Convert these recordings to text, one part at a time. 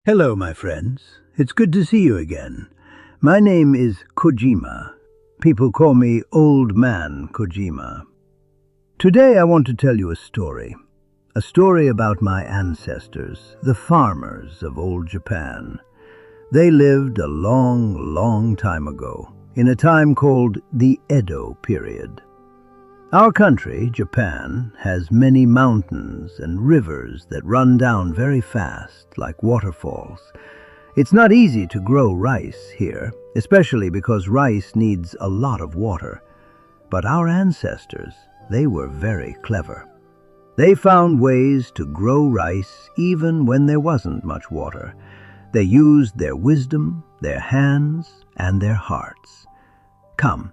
Hello, my friends. It's good to see you again. My name is Kojima. People call me Old Man Kojima. Today I want to tell you a story about my ancestors, the farmers of old Japan. They lived a long, long time ago, in a time called the Edo period. Our country, Japan, has many mountains and rivers that run down very fast, like waterfalls. It's not easy to grow rice here, especially because rice needs a lot of water. But our ancestors, they were very clever. They found ways to grow rice even when there wasn't much water. They used their wisdom, their hands, and their hearts. Come,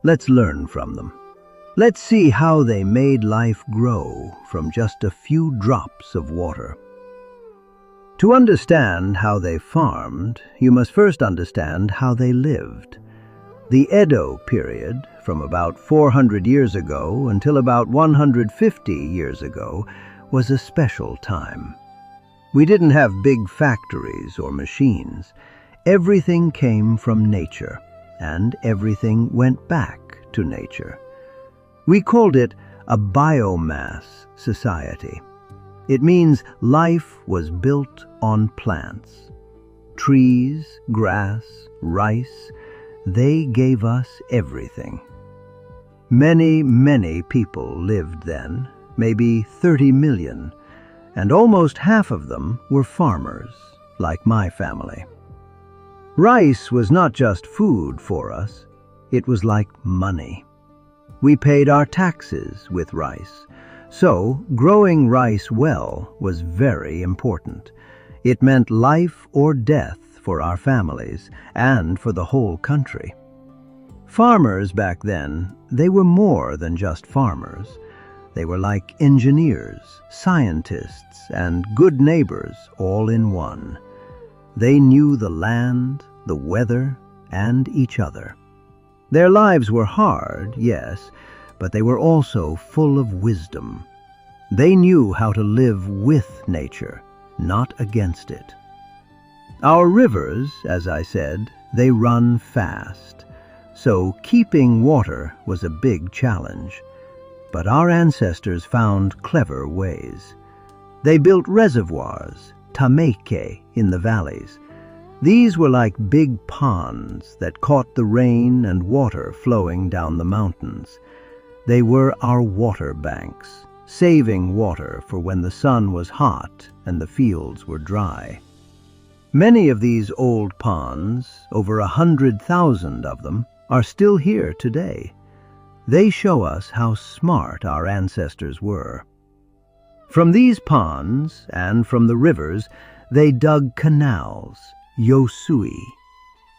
let's learn from them. Let's see how they made life grow from just a few drops of water. To understand how they farmed, you must first understand how they lived. The Edo period, from about 400 years ago until about 150 years ago, was a special time. We didn't have big factories or machines. Everything came from nature, and everything went back to nature. We called it a biomass society. It means life was built on plants. Trees, grass, rice, they gave us everything. Many, many people lived then, maybe 30 million, and almost half of them were farmers, like my family. Rice was not just food for us, it was like money. We paid our taxes with rice, so growing rice well was very important. It meant life or death for our families and for the whole country. Farmers back then, they were more than just farmers. They were like engineers, scientists, and good neighbors all in one. They knew the land, the weather, and each other. Their lives were hard, yes, but they were also full of wisdom. They knew how to live with nature, not against it. Our rivers, as I said, they run fast, so keeping water was a big challenge. But our ancestors found clever ways. They built reservoirs, tameke, in the valleys. These were like big ponds that caught the rain and water flowing down the mountains. They were our water banks, saving water for when the sun was hot and the fields were dry. Many of these old ponds, over 100,000 of them, are still here today. They show us how smart our ancestors were. From these ponds and from the rivers, they dug canals, yosui.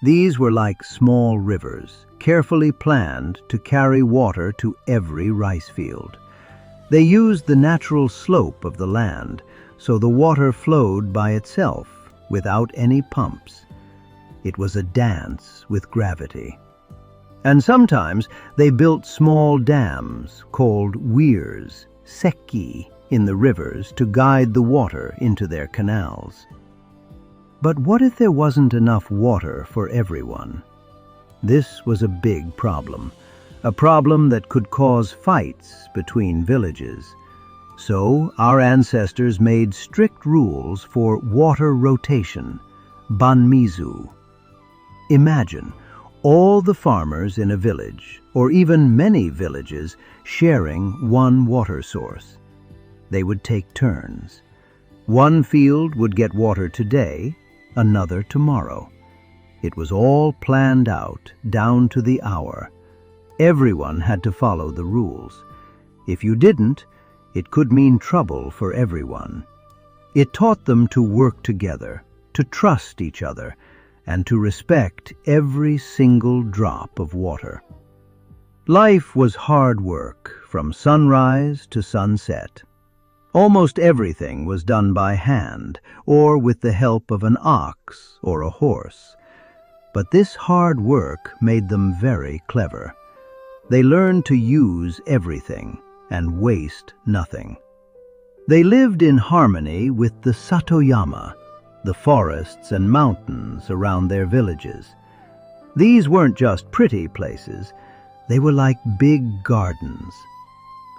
These were like small rivers, carefully planned to carry water to every rice field. They used the natural slope of the land, so the water flowed by itself, without any pumps. It was a dance with gravity. And sometimes they built small dams called weirs, seki, in the rivers to guide the water into their canals. But what if there wasn't enough water for everyone? This was a big problem, a problem that could cause fights between villages. So our ancestors made strict rules for water rotation, banmizu. Imagine all the farmers in a village, or even many villages, sharing one water source. They would take turns. One field would get water today, another tomorrow. It was all planned out, down to the hour. Everyone had to follow the rules. If you didn't, it could mean trouble for everyone. It taught them to work together, to trust each other, and to respect every single drop of water. Life was hard work, from sunrise to sunset. Almost everything was done by hand, or with the help of an ox or a horse. But this hard work made them very clever. They learned to use everything and waste nothing. They lived in harmony with the Satoyama, the forests and mountains around their villages. These weren't just pretty places, they were like big gardens.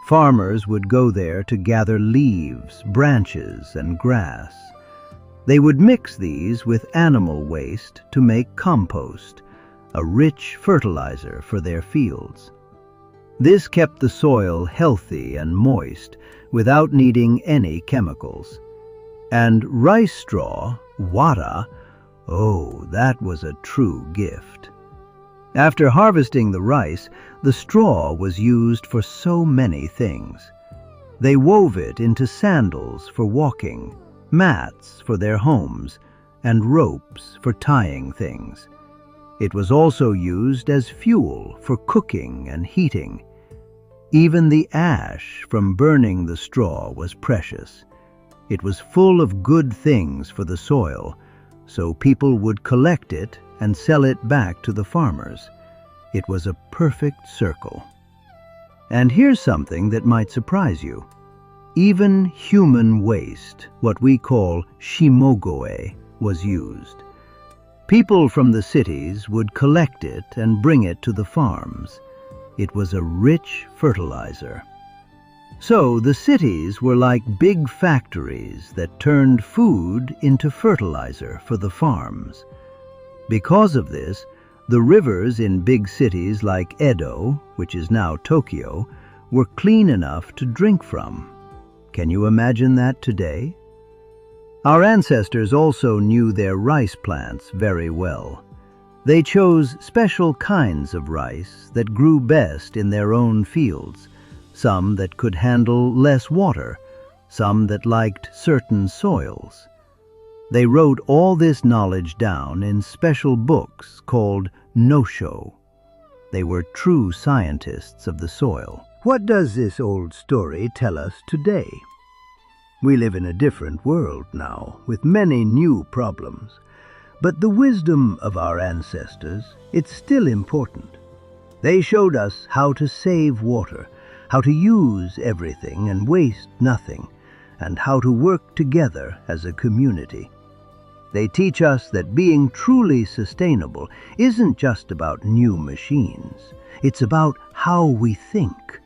Farmers would go there to gather leaves, branches, and grass. They would mix these with animal waste to make compost, a rich fertilizer for their fields. This kept the soil healthy and moist without needing any chemicals. And rice straw, wara, oh, that was a true gift. After harvesting the rice, the straw was used for so many things. They wove it into sandals for walking, mats for their homes, and ropes for tying things. It was also used as fuel for cooking and heating. Even the ash from burning the straw was precious. It was full of good things for the soil, so people would collect it and sell it back to the farmers. It was a perfect circle. And here's something that might surprise you. Even human waste, what we call shimogoe, was used. People from the cities would collect it and bring it to the farms. It was a rich fertilizer. So the cities were like big factories that turned food into fertilizer for the farms. Because of this, the rivers in big cities like Edo, which is now Tokyo, were clean enough to drink from. Can you imagine that today? Our ancestors also knew their rice plants very well. They chose special kinds of rice that grew best in their own fields, some that could handle less water, some that liked certain soils. They wrote all this knowledge down in special books called nosho. They were true scientists of the soil. What does this old story tell us today? We live in a different world now, with many new problems. But the wisdom of our ancestors, it's still important. They showed us how to save water, how to use everything and waste nothing, and how to work together as a community. They teach us that being truly sustainable isn't just about new machines. It's about how we think.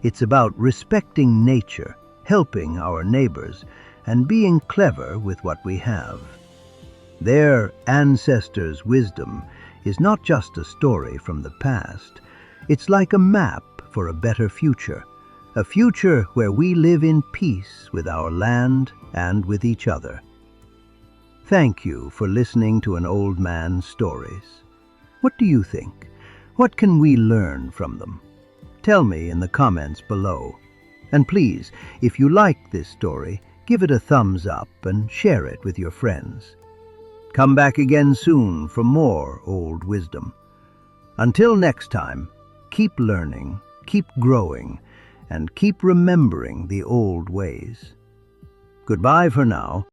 It's about respecting nature, helping our neighbors, and being clever with what we have. Their ancestors' wisdom is not just a story from the past. It's like a map for a better future, a future where we live in peace with our land and with each other. Thank you for listening to an old man's stories. What do you think? What can we learn from them? Tell me in the comments below. And please, if you like this story, give it a thumbs up and share it with your friends. Come back again soon for more old wisdom. Until next time, keep learning, keep growing, and keep remembering the old ways. Goodbye for now.